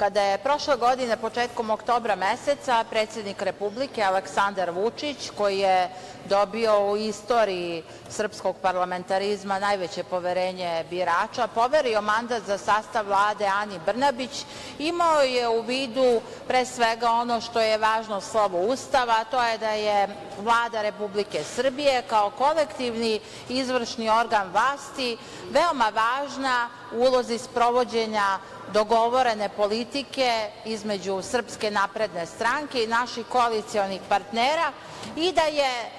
kada je prošle godine, početkom oktobra meseca, predsednik Republike Aleksandar Vučić, koji je dobio u istoriji srpskog parlamentarizma najveće poverenje birača, poverio mandat za sastav Vlade Ani Brnabić, imao je u vidu pre svega ono što je važno slovo Ustava, a to je da je Vlada Republike Srbije kao kolektivni izvršni organ vlasti veoma važna u ulozi sprovođenja dogovorene politike između Srpske napredne stranke i naših koalicionih partnera i da je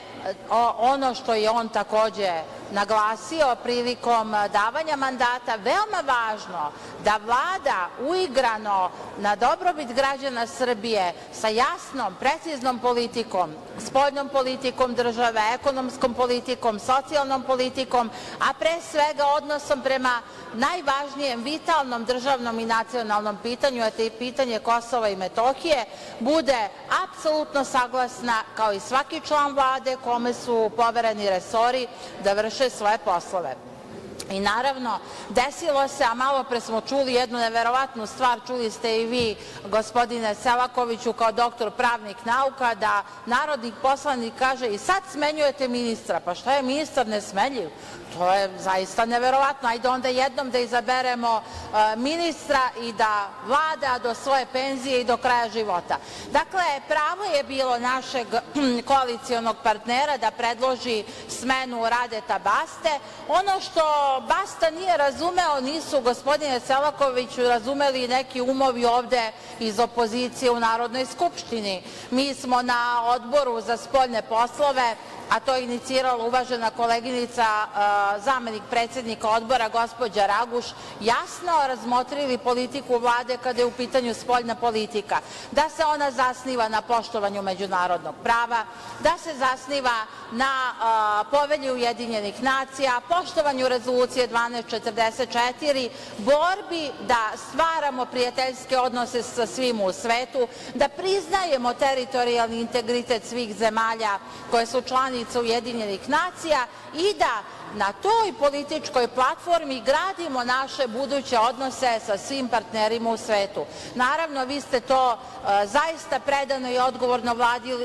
ono što je on takođe naglasio prilikom davanja mandata veoma važno da Vlada uigrano na dobrobit građana Srbije sa jasnom, preciznom politikom, spoljnom politikom države, ekonomskom politikom, socijalnom politikom, a pre svega odnosom prema najvažnijem vitalnom državnom i nacionalnom pitanju, a to je pitanje Kosova i Metohije, bude apsolutno saglasna kao i svaki član Vlade kome su povereni resori da vrše svoje poslove. I naravno, desilo se, a malo pre smo čuli jednu neverovatnu stvar, čuli ste i vi, gospodine Selakoviću, kao doktor pravnih nauka, da narodni poslanik kaže i sad smenjujete ministra. Pa šta je ministar nesmenjiv? To je zaista neverovatno. Ajde onda jednom da izaberemo ministra i da vlada do svoje penzije i do kraja života. Dakle, pravo je bilo našeg koalicionog partnera da predloži smenu Radeta Baste. Ono što Basta nije razumeo, nisu, gospodine Selakoviću, razumeli neki umovi ovde iz opozicije u Narodnoj skupštini. Mi smo na Odboru za spoljne poslove, a to je inicirala uvažena koleginica, zamenik predsednika Odbora, gospođa Raguš, jasno razmotrili politiku Vlade kada je u pitanju spoljna politika, da se ona zasniva na poštovanju međunarodnog prava, da se zasniva na Povelji Ujedinjenih nacija, poštovanju Rezolucije 1244, borbi da stvaramo prijateljske odnose sa svima u svetu, da priznajemo teritorijalni integritet svih zemalja koje su članice Ujedinjenih nacija i da na toj političkoj platformi gradimo naše buduće odnose sa svim partnerima u svetu. Naravno, vi ste to zaista predano i odgovorno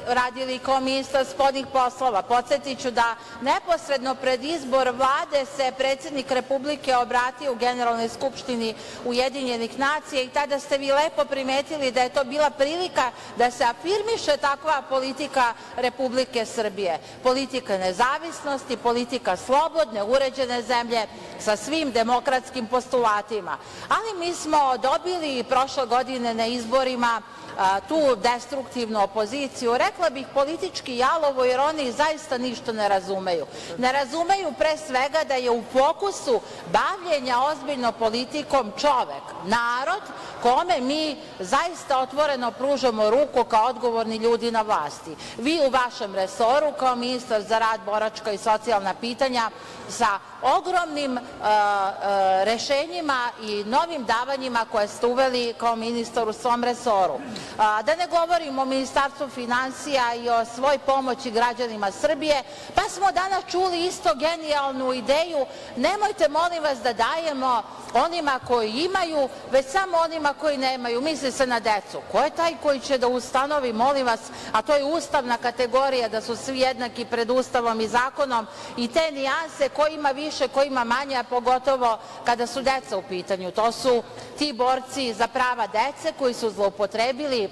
radili kao ministar spoljnih poslova. Podsetiću da neposredno pred izbor Vlade se predsednik Republike obratio u Generalnoj skupštini Ujedinjenih nacija i tada ste vi lepo primetili da je to bila prilika da se afirmiše takva politika Republike Srbije. Politika nezavisnosti, politika slobodne, uređene zemlje sa svim demokratskim postulatima. Ali mi smo dobili prošle godine na izborima tu destruktivnu opoziciju, rekla bih politički jalovo, jer oni zaista ništa ne razumeju. Ne razumeju pre svega da je u fokusu bavljenja ozbiljno politikom čovek, narod, kome mi zaista otvoreno pružamo ruku kao odgovorni ljudi na vlasti. Vi u vašem resoru kao ministar za rad, boračka i socijalna pitanja sa ogromnim rešenjima i novim davanjima koje ste uveli kao ministar u svom resoru. Da ne govorim o Ministarstvu finansija i o svoj pomoći građanima Srbije, pa smo danas čuli isto genijalnu ideju, nemojte molim vas da dajemo onima koji imaju, već samo onima koji nemaju, misli se na decu. Ko je taj koji će da ustanovi, molim vas, a to je ustavna kategorija, da su svi jednaki pred Ustavom i zakonom i te nijanse, ko ima više, ko ima manje, a pogotovo kada su deca u pitanju. To su ti borci za prava dece koji su zloupotrebili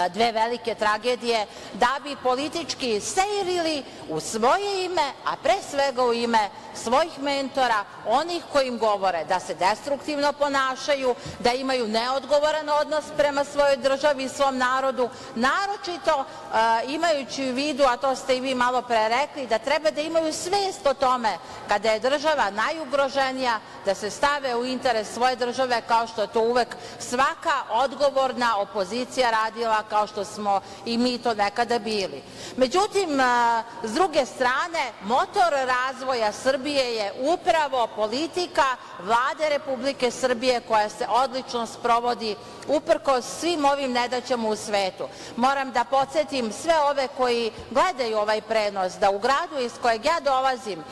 dve velike tragedije da bi politički seirili u svoje ime, a pre svega u ime svojih mentora, onih koji im govore da se destruktivno ponašaju, da imaju neodgovoran odnos prema svojoj državi i svom narodu, naročito imajući u vidu, a to ste i vi malo pre rekli, da treba da imaju svest o tome kada je država najugroženija, da se stave u interes svoje države, kao što je to uvek svaka odgovorna opozicija radila država kao što smo i mi to nekada bili. Međutim, s druge strane, motor razvoja Srbije je upravo politika Vlade Republike Srbije koja se odlično sprovodi uprkos svim ovim nedaćama u svetu. Moram da podsetim sve ove koji gledaju ovaj prenos da u gradu iz kojeg ja dolazim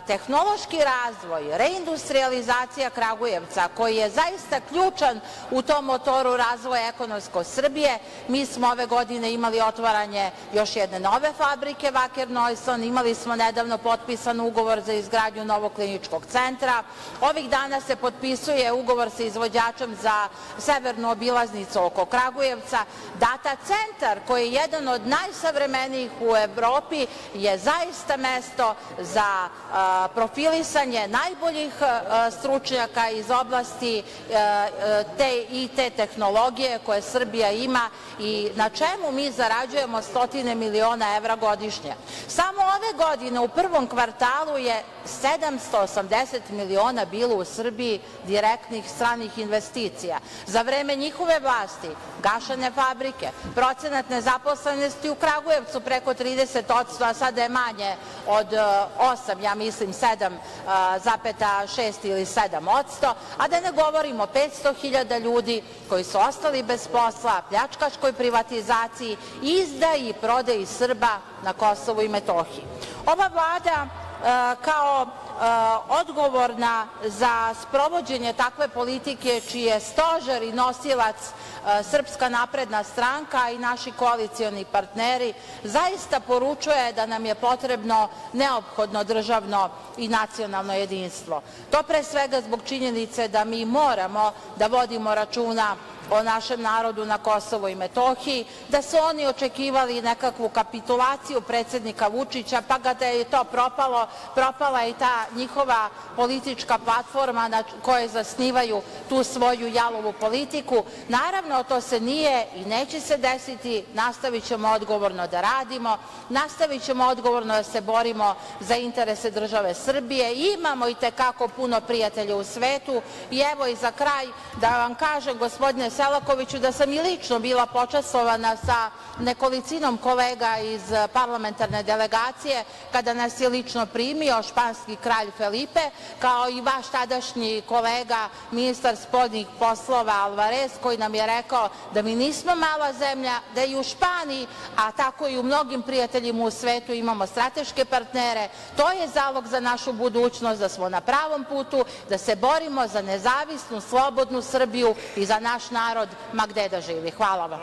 tehnološki razvoj, reindustrijalizacija Kragujevca koji je zaista ključan u tom motoru razvoja ekonomskog Srbije. Mi smo ove godine imali otvaranje još jedne nove fabrike Wacker Neuson, imali smo nedavno potpisan ugovor za izgradnju novog kliničkog centra. Ovih dana se potpisuje ugovor sa izvođačem za severnu obilaznicu oko Kragujevca. Data centar koji je jedan od najsavremenijih u Evropi je zaista mesto za profilisanje najboljih stručnjaka iz oblasti te IT tehnologije koje Srbija ima i na čemu mi zarađujemo stotine miliona evra godišnje. Samo ove godine u prvom kvartalu je 780 miliona bilo u Srbiji direktnih stranih investicija. Za vreme njihove vlasti gašene fabrike, procenat nezaposlenosti u Kragujevcu preko 30%, a sada je manje od 8, ja mislim 7,6 ili 7%, a da ne govorimo 500.000 ljudi koji su ostali bez posla, pljačkaškoj privatizaciji, izdaji i prodaji Srba na Kosovu i Metohiji. Ova Vlada kao odgovorna za sprovođenje takve politike čiji je stožer i nosilac Srpska napredna stranka i naši koalicioni partneri, zaista poručuje da nam je potrebno neophodno državno i nacionalno jedinstvo. To pre svega zbog činjenice da mi moramo da vodimo računa o našem narodu na Kosovu i Metohiji, da su oni očekivali nekakvu kapitulaciju predsednika Vučića, pa kada je to propalo, propala je i ta njihova politička platforma na kojoj zasnivaju tu svoju jalovu politiku. Naravno, to se nije i neće se desiti, nastavićemo odgovorno da radimo, nastavićemo odgovorno da se borimo za interese države Srbije. Imamo i te kako puno prijatelja u svetu i evo i za kraj da vam kažem, gospodine Selakoviću, da sam i lično bila počastvovana sa nekolicinom kolega iz parlamentarne delegacije kada nas je lično primio španski kralj Felipe, kao i vaš tadašnji kolega, ministar spoljnih poslova Alvarez, koji nam je rekao da mi nismo mala zemlja, da i u Španiji, a tako i u mnogim prijateljima u svetu imamo strateške partnere. To je zalog za našu budućnost, da smo na pravom putu, da se borimo za nezavisnu, slobodnu Srbiju i za naš narod ma gde da živi. Hvala vam.